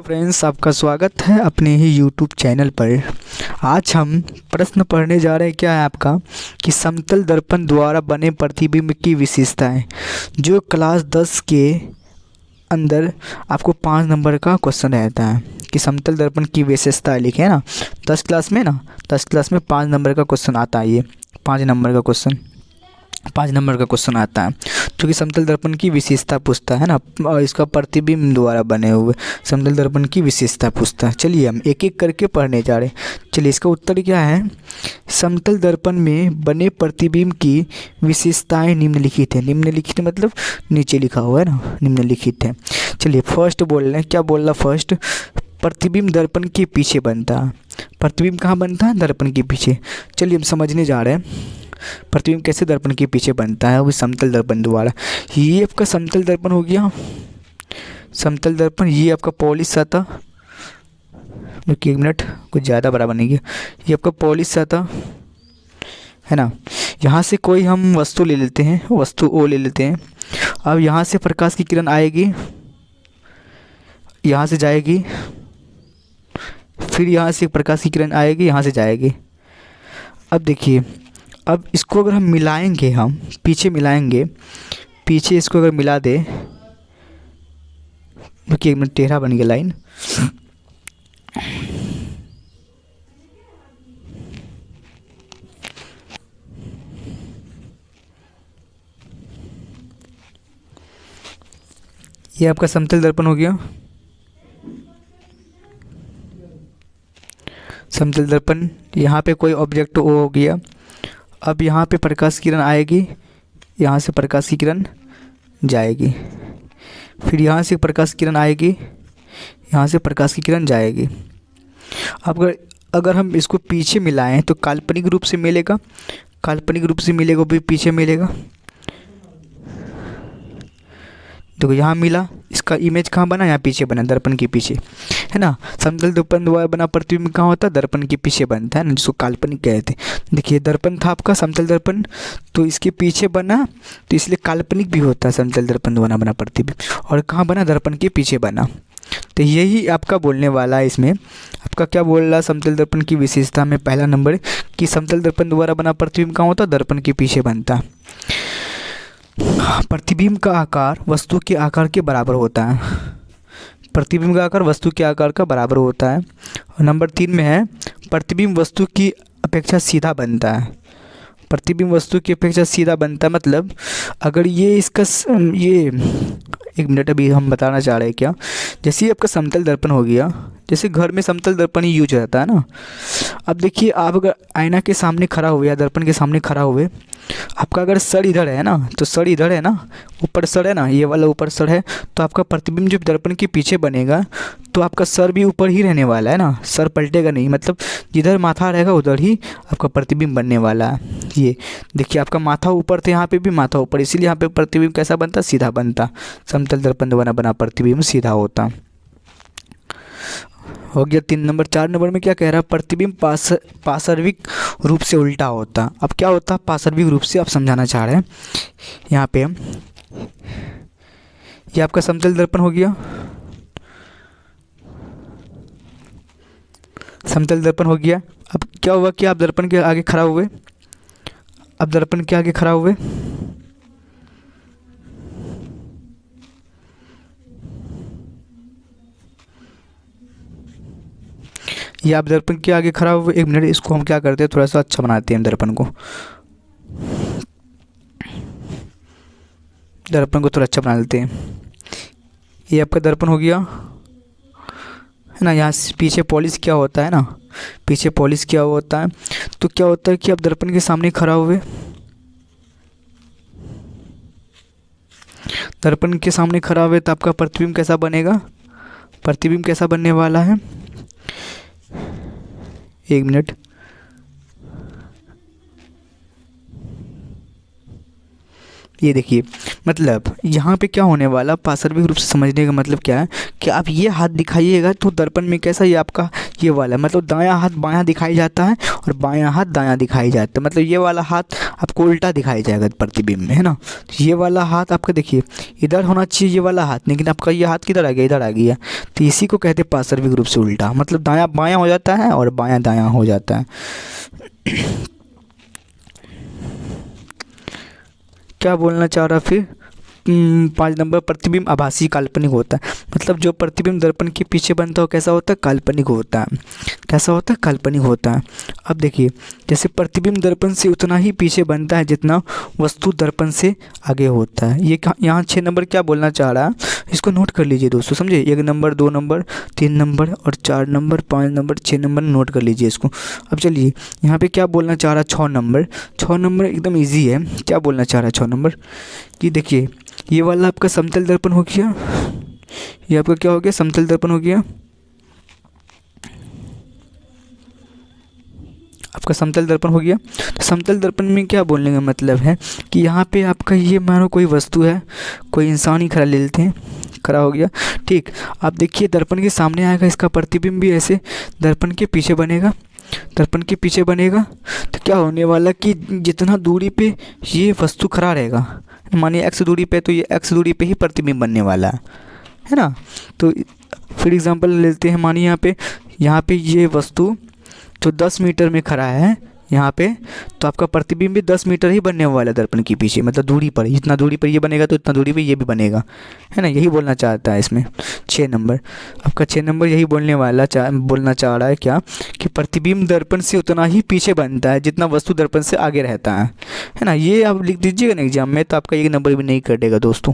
Friends, आपका स्वागत है अपने ही यूट्यूब चैनल पर। आज हम प्रश्न पढ़ने जा रहे हैं। क्या है आपका कि समतल दर्पण द्वारा बने प्रतिबिंब की विशेषताएं, जो क्लास 10 के अंदर आपको 5 नंबर का क्वेश्चन रहता है कि समतल दर्पण की विशेषताएं लिखे ना। 10 क्लास में 5 नंबर का क्वेश्चन आता है। ये 5 नंबर का क्वेश्चन आता है, जो कि समतल दर्पण की विशेषता पूछता है ना, और इसका प्रतिबिंब द्वारा बने हुए समतल दर्पण की विशेषता पूछता है। चलिए हम एक एक करके पढ़ने जा रहे हैं। चलिए इसका उत्तर क्या है। समतल दर्पण में बने प्रतिबिंब की विशेषताएं निम्नलिखित है। निम्नलिखित मतलब नीचे लिखा हुआ है ना, निम्नलिखित है। चलिए फर्स्ट बोल रहे हैं, क्या बोल रहा फर्स्ट, प्रतिबिंब दर्पण के पीछे बनता है। प्रतिबिंब कहाँ बनता है? दर्पण के पीछे। चलिए हम समझने जा रहे हैं प्रतिबिंब कैसे दर्पण के पीछे बनता है, वो समतल दर्पण द्वारा। ये आपका समतल दर्पण हो गया, समतल दर्पण। ये आपका पॉलिश सतह, रुकिए एक मिनट, कुछ ज़्यादा बड़ा बनेगी। ये आपका पॉलिश सतह है ना। यहाँ से कोई हम वस्तु ले लेते हैं, वस्तु ओ ले लेते हैं। अब यहाँ से प्रकाश की किरण आएगी, यहाँ से जाएगी, फिर यहाँ से प्रकाश की किरण आएगी, यहाँ से जाएगी। अब देखिए, अब इसको अगर हम मिलाएंगे, हम पीछे मिलाएंगे, पीछे इसको अगर मिला दे, देखिए एक मिनट, टेढ़ा बन गया लाइन। ये आपका समतल दर्पण हो गया। समतल दर्पण, यहाँ पे कोई ऑब्जेक्ट ओ हो गया। अब यहाँ पे प्रकाश किरण आएगी, यहाँ से प्रकाश की किरण जाएगी, फिर यहाँ से प्रकाश किरण आएगी, यहाँ से प्रकाश की किरण जाएगी। अब अगर हम इसको पीछे मिलाएं तो काल्पनिक रूप से मिलेगा, काल्पनिक रूप से मिलेगा, भी पीछे मिलेगा। देखो यहाँ मिला, इसका इमेज कहाँ बना? यहाँ पीछे बना, दर्पण के पीछे, है ना। समतल दर्पण द्वारा बना प्रतिबिंब कहाँ होता है? दर्पण के पीछे बनता है ना, जिसको काल्पनिक कहते हैं। देखिए दर्पण था आपका समतल दर्पण, तो इसके पीछे बना, तो इसलिए काल्पनिक भी होता है समतल दर्पण द्वारा बना प्रतिबिंब। और कहाँ बना? दर्पण के पीछे बना। तो यही आपका बोलने वाला है इसमें। आपका क्या बोल रहा है समतल दर्पण की विशेषता में? पहला नंबर कि समतल दर्पण द्वारा बना प्रतिबिंब कहाँ होता है? दर्पण के पीछे बनता। प्रतिबिंब का आकार वस्तु के आकार के बराबर होता है। प्रतिबिंब का आकार वस्तु के आकार का बराबर होता है। और नंबर 3 में है, प्रतिबिंब वस्तु की अपेक्षा सीधा बनता है। प्रतिबिंब वस्तु की अपेक्षा सीधा बनता है मतलब अगर ये इसका ये एक मिनट, अभी हम बताना चाह रहे हैं क्या। जैसे आपका समतल दर्पण हो गया, जैसे घर में समतल दर्पण ही यूज रहता है ना। अब देखिए, आप अगर आईना के सामने खड़ा हुए या दर्पण के सामने खड़ा हुए, आपका अगर सर इधर है ना, तो सर इधर है ना, ऊपर सर है ना, ये वाला ऊपर सर है, तो आपका प्रतिबिंब जब दर्पण के पीछे बनेगा तो आपका सर भी ऊपर ही रहने वाला है ना, सर पलटेगा नहीं। मतलब जिधर माथा रहेगा उधर ही आपका प्रतिबिंब बनने वाला है। ये देखिए, आपका माथा ऊपर था, यहाँ पे भी माथा ऊपर, इसीलिए यहाँ पे प्रतिबिंब कैसा बनता? सीधा बनता। समतल दर्पण द्वारा बना प्रतिबिंब सीधा होता। हो गया 3 नंबर। 4 नंबर में क्या कह रहा है? प्रतिबिंब पार्श्विक रूप से उल्टा होता। अब क्या होता है पार्श्विक रूप से? आप समझाना चाह रहे हैं यहाँ पे हम। ये आपका समतल दर्पण हो गया, समतल दर्पण हो गया। अब क्या हुआ कि आप दर्पण के आगे खड़ा हुए, अब दर्पण के आगे खड़ा हुए, ये आप दर्पण के आगे खड़ा हुए। एक मिनट, इसको हम क्या करते हैं, थोड़ा सा अच्छा बनाते हैं दर्पण को, दर्पण को थोड़ा अच्छा बना लेते हैं। ये आपका दर्पण हो गया, है ना। यहाँ से पीछे पॉलिश क्या होता है ना, पीछे पॉलिश क्या होता है, तो क्या होता है कि आप दर्पण के सामने खड़ा हुए, दर्पण के सामने खड़ा हुए, तो आपका प्रतिबिंब कैसा बनेगा? प्रतिबिंब कैसा बनने वाला है? एक मिनट, ये देखिए, मतलब यहाँ पे क्या होने वाला, पार्श्विक रूप से समझने का मतलब क्या है कि आप ये हाथ दिखाइएगा तो दर्पण में कैसा, ये आपका ये वाला, मतलब दायां हाथ बायां दिखाई जाता है और बायां हाथ दायां दिखाई जाता है, मतलब ये वाला हाथ आपको उल्टा दिखाई जाएगा प्रतिबिंब में, है ना। तो ये वाला हाथ आपका देखिए इधर होना चाहिए ये वाला हाथ, लेकिन आपका ये हाथ किधर आ गया, इधर आ गया। तो इसी को कहते हैं पार्श्विक रूप से उल्टा, मतलब दायां बायां हो जाता है और बायां दायां हो जाता है। क्या बोलना चाह रहा फिर 5 नंबर, प्रतिबिंब आभासी काल्पनिक होता है, मतलब जो प्रतिबिंब दर्पण के पीछे बनता है कैसा होता है, काल्पनिक होता है। कैसा होता है, काल्पनिक होता है। अब देखिए जैसे प्रतिबिंब दर्पण से उतना ही पीछे बनता है जितना वस्तु दर्पण से आगे होता है। ये यहाँ 6 नंबर क्या बोलना चाह रहा है, इसको नोट कर लीजिए दोस्तों, समझे। 1 नंबर, 2 नंबर, 3 नंबर और 4 नंबर, 5 नंबर, 6 नंबर नोट कर लीजिए इसको। अब चलिए यहाँ पे क्या बोलना चाह रहा है 6 नंबर। 6 नंबर एकदम ईजी है। क्या बोलना चाह रहा है 6 नंबर कि देखिए ये वाला आपका समतल दर्पण हो गया, ये आपका क्या हो गया, समतल दर्पण हो गया, आपका समतल दर्पण हो गया। तो समतल दर्पण में क्या बोलने का मतलब है कि यहाँ पे आपका ये मानो कोई वस्तु है, कोई इंसान ही खड़ा ले लेते हैं, खड़ा हो गया, ठीक। आप देखिए दर्पण के सामने आएगा, इसका प्रतिबिंब भी ऐसे दर्पण के पीछे बनेगा, दर्पण के पीछे बनेगा। तो क्या होने वाला कि जितना दूरी पे ये वस्तु खड़ा रहेगा, मानिए x दूरी पे, तो ये x दूरी पे ही प्रतिबिंब बनने वाला है ना। तो फिर एग्जांपल लेते हैं, मानिए यहाँ पे ये वस्तु जो 10 मीटर में खड़ा है यहाँ पे, तो आपका प्रतिबिंब भी 10 मीटर ही बनने वाला है दर्पण के पीछे, मतलब दूरी पर, जितना दूरी पर ये बनेगा तो इतना दूरी पे ये भी बनेगा, है ना। यही बोलना चाहता है इसमें 6 नंबर, आपका 6 नंबर यही बोलना चाह रहा है क्या कि प्रतिबिंब दर्पण से उतना ही पीछे बनता है जितना वस्तु दर्पण से आगे रहता है ना। ये आप लिख दीजिएगा ना एग्जाम में, तो आपका 1 नंबर भी नहीं कटेगा दोस्तों।